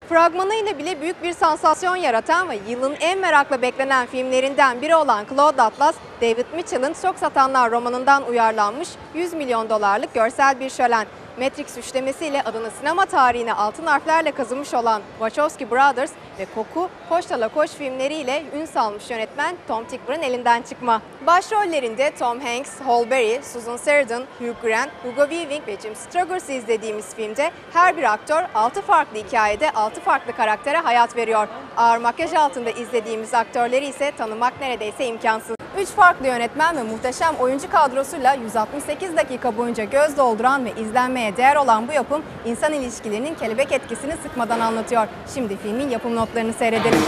Fragmanıyla bile büyük bir sansasyon yaratan ve yılın en merakla beklenen filmlerinden biri olan Cloud Atlas, David Mitchell'ın Çok Satanlar romanından uyarlanmış 100 milyon dolarlık görsel bir şölen. Matrix üçlemesiyle adını sinema tarihine altın harflerle kazımış olan Wachowski Brothers ve Koku, Koşta La Koş filmleriyle ün salmış yönetmen Tom Tykwer'ın elinden çıkma. Başrollerinde Tom Hanks, Halle Berry, Susan Sarandon, Hugh Grant, Hugo Weaving ve Jim Struggers'ı izlediğimiz filmde her bir aktör 6 farklı hikayede 6 farklı karaktere hayat veriyor. Ağır makyaj altında izlediğimiz aktörleri ise tanımak neredeyse imkansız. 3 farklı yönetmen ve muhteşem oyuncu kadrosuyla 168 dakika boyunca göz dolduran ve izlenmeye değer olan bu yapım insan ilişkilerinin kelebek etkisini sıkmadan anlatıyor. Şimdi filmin yapım notlarını seyredelim.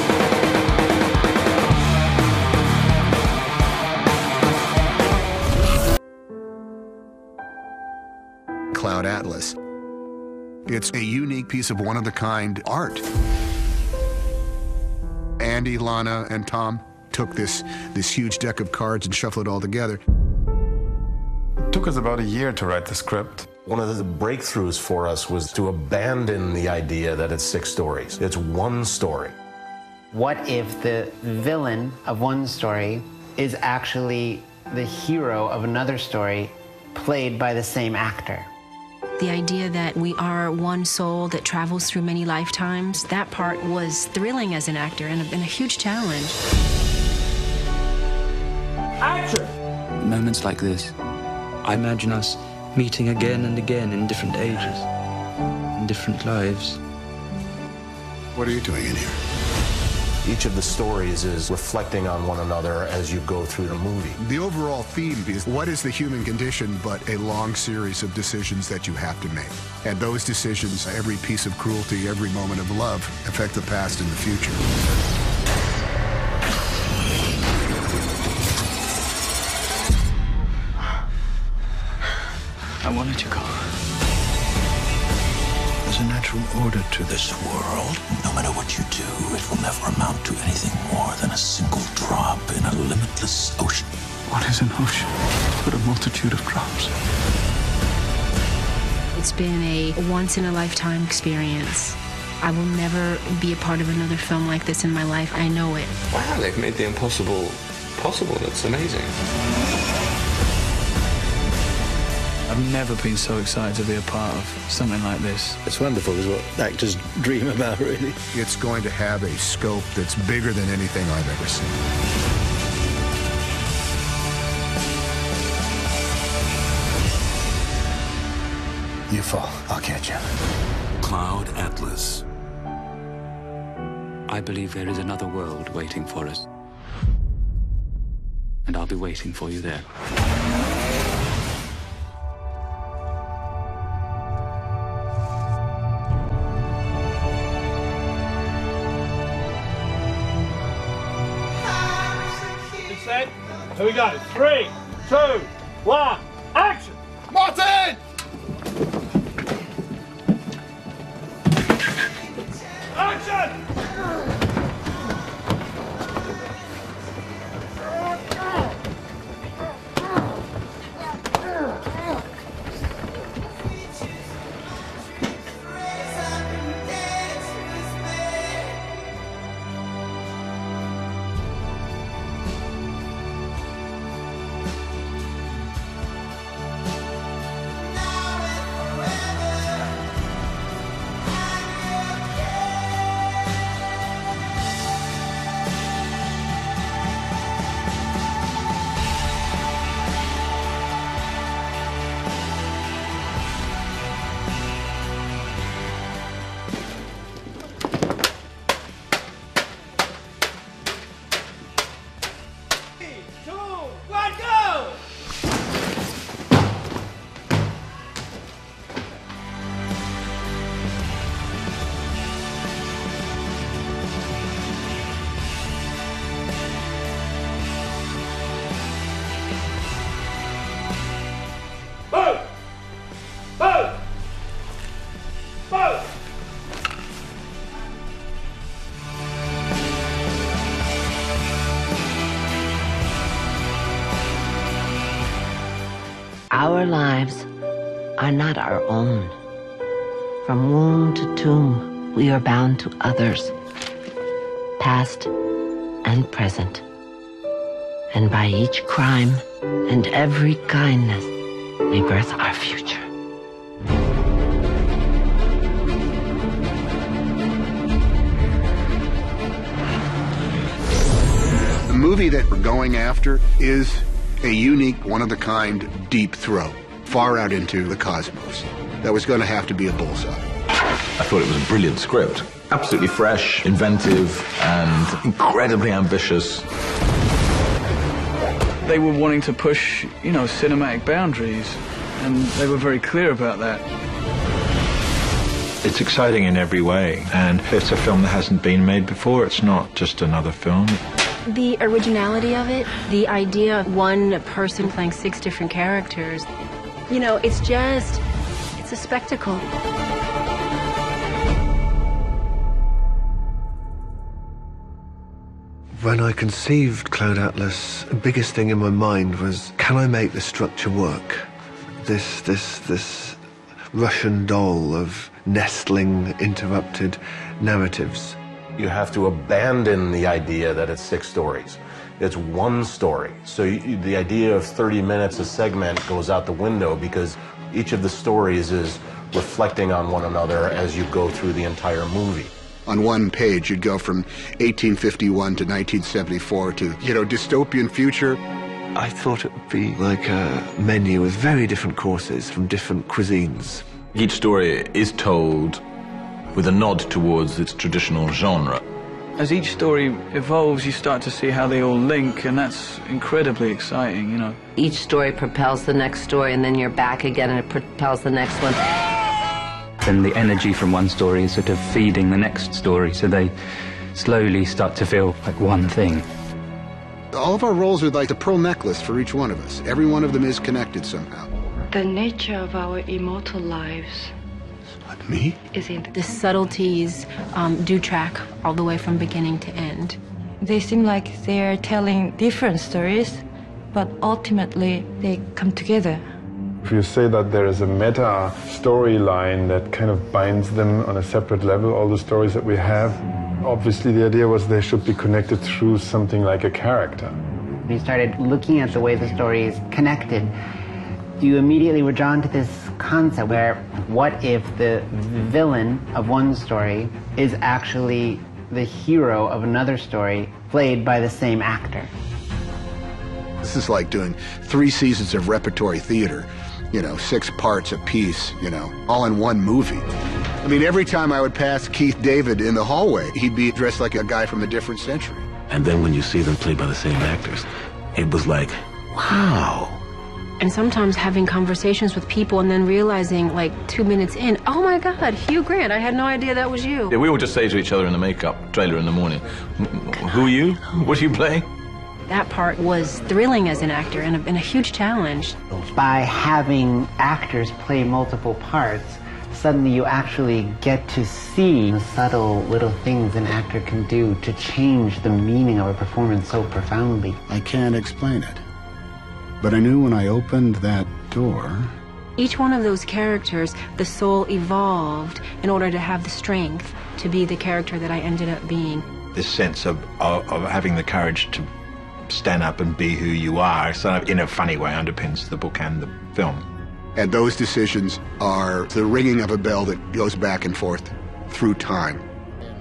Cloud Atlas. It's a unique piece of one-of-a-kind art. Andy, Lana, and Tom took this huge deck of cards and shuffled it all together. It took us about a year to write the script. One of the breakthroughs for us was to abandon the idea that it's 6 stories. It's one story. What if the villain of one story is actually the hero of another story played by the same actor? The idea that we are one soul that travels through many lifetimes, that part was thrilling as an actor and a huge challenge. Action! Moments like this, I imagine us meeting again and again in different ages, in different lives. What are you doing in here? Each of the stories is reflecting on one another as you go through the movie. The overall theme is, what is the human condition but a long series of decisions that you have to make? And those decisions, every piece of cruelty, every moment of love, affect the past and the future. I wanted to go. There's a natural order to this world. No matter what you do, it will never amount to anything more than a single drop in a limitless ocean. What is an ocean but a multitude of drops? It's been a once-in-a-lifetime experience. I will never be a part of another film like this in my life. I know it. Wow, they've made the impossible possible. That's amazing. I've never been so excited to be a part of something like this. It's wonderful. It's what actors dream about, really. It's going to have a scope that's bigger than anything I've ever seen. You fall, I'll catch you. Cloud Atlas. I believe there is another world waiting for us. And I'll be waiting for you there. Here we go. 3, 2, 1, action! Martin! Action! Our lives are not our own. From womb to tomb, we are bound to others, past and present. And by each crime and every kindness, we birth our future. The movie that we're going after is a unique, one-of-a-kind, deep throw, far out into the cosmos. That was going to have to be a bullseye. I thought it was a brilliant script. Absolutely fresh, inventive, and incredibly ambitious. They were wanting to push, cinematic boundaries, and they were very clear about that. It's exciting in every way, and it's a film that hasn't been made before. It's not just another film. The originality of it, the idea of one person playing 6 different characters, it's a spectacle. When I conceived Cloud Atlas, the biggest thing in my mind was, can I make the structure work? This Russian doll of nestling, interrupted narratives. You have to abandon the idea that it's 6 stories. It's one story. So the idea of 30 minutes a segment goes out the window because each of the stories is reflecting on one another as you go through the entire movie. On one page, you'd go from 1851 to 1974 to, dystopian future. I thought it would be like a menu with very different courses from different cuisines. Each story is told with a nod towards its traditional genre. As each story evolves, you start to see how they all link, and that's incredibly exciting, Each story propels the next story, and then you're back again, and it propels the next one. And the energy from one story is sort of feeding the next story, so they slowly start to feel like one thing. All of our roles are like the pearl necklace for each one of us. Every one of them is connected somehow. The nature of our immortal lives. Me? Is in The subtleties do track all the way from beginning to end. They seem like they're telling different stories, but ultimately they come together. If you say that there is a meta storyline that kind of binds them on a separate level, all the stories that we have, obviously the idea was they should be connected through something like a character. When you started looking at the way the story is connected, you immediately were drawn to this concept where what if the villain of one story is actually the hero of another story played by the same actor? This is like doing 3 seasons of repertory theater, 6 parts a piece, all in one movie. I mean, every time I would pass Keith David in the hallway, he'd be dressed like a guy from a different century. And then when you see them played by the same actors, it was like, wow. And sometimes having conversations with people and then realizing, like 2 minutes in, oh my God, Hugh Grant, I had no idea that was you. Yeah, we would just say to each other in the makeup trailer in the morning, who are you? What do you play? That part was thrilling as an actor and a huge challenge. By having actors play multiple parts, suddenly you actually get to see the subtle little things an actor can do to change the meaning of a performance so profoundly. I can't explain it. But I knew when I opened that door... Each one of those characters, the soul evolved in order to have the strength to be the character that I ended up being. This sense of having the courage to stand up and be who you are, sort of in a funny way, underpins the book and the film. And those decisions are the ringing of a bell that goes back and forth through time.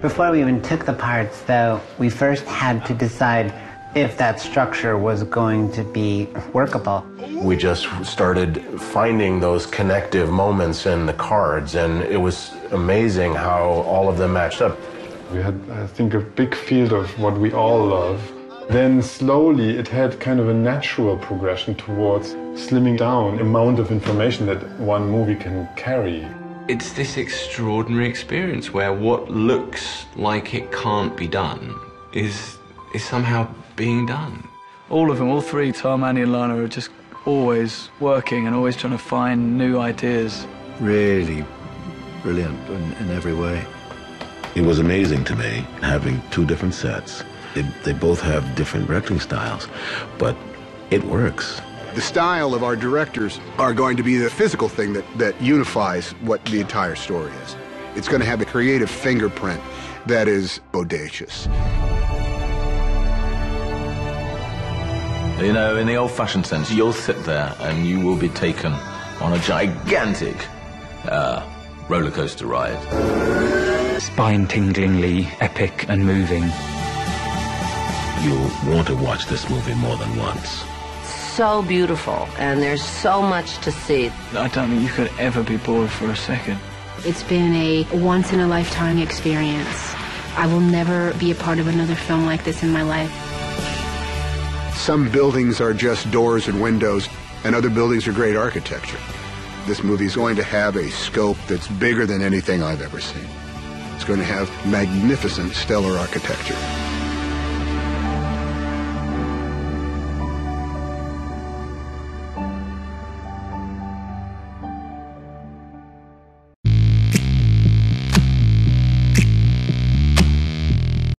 Before we even took the parts, though, we first had to decide if that structure was going to be workable. We just started finding those connective moments in the cards, and it was amazing how all of them matched up. We had, I think, a big field of what we all love. Then slowly it had kind of a natural progression towards slimming down the amount of information that one movie can carry. It's this extraordinary experience where what looks like it can't be done is somehow being done. All of them, all 3, Tom, Annie and Lana, are just always working and always trying to find new ideas. Really brilliant in every way. It was amazing to me having 2 different sets. They both have different directing styles, but it works. The style of our directors are going to be the physical thing that unifies what the entire story is. It's going to have a creative fingerprint that is audacious. You know, in the old-fashioned sense, you'll sit there and you will be taken on a gigantic roller coaster ride. Spine-tinglingly epic and moving. You'll want to watch this movie more than once. So beautiful, and there's so much to see. I don't think you could ever be bored for a second. It's been a once-in-a-lifetime experience. I will never be a part of another film like this in my life. Some buildings are just doors and windows, and other buildings are great architecture. This movie is going to have a scope that's bigger than anything I've ever seen. It's going to have magnificent, stellar architecture.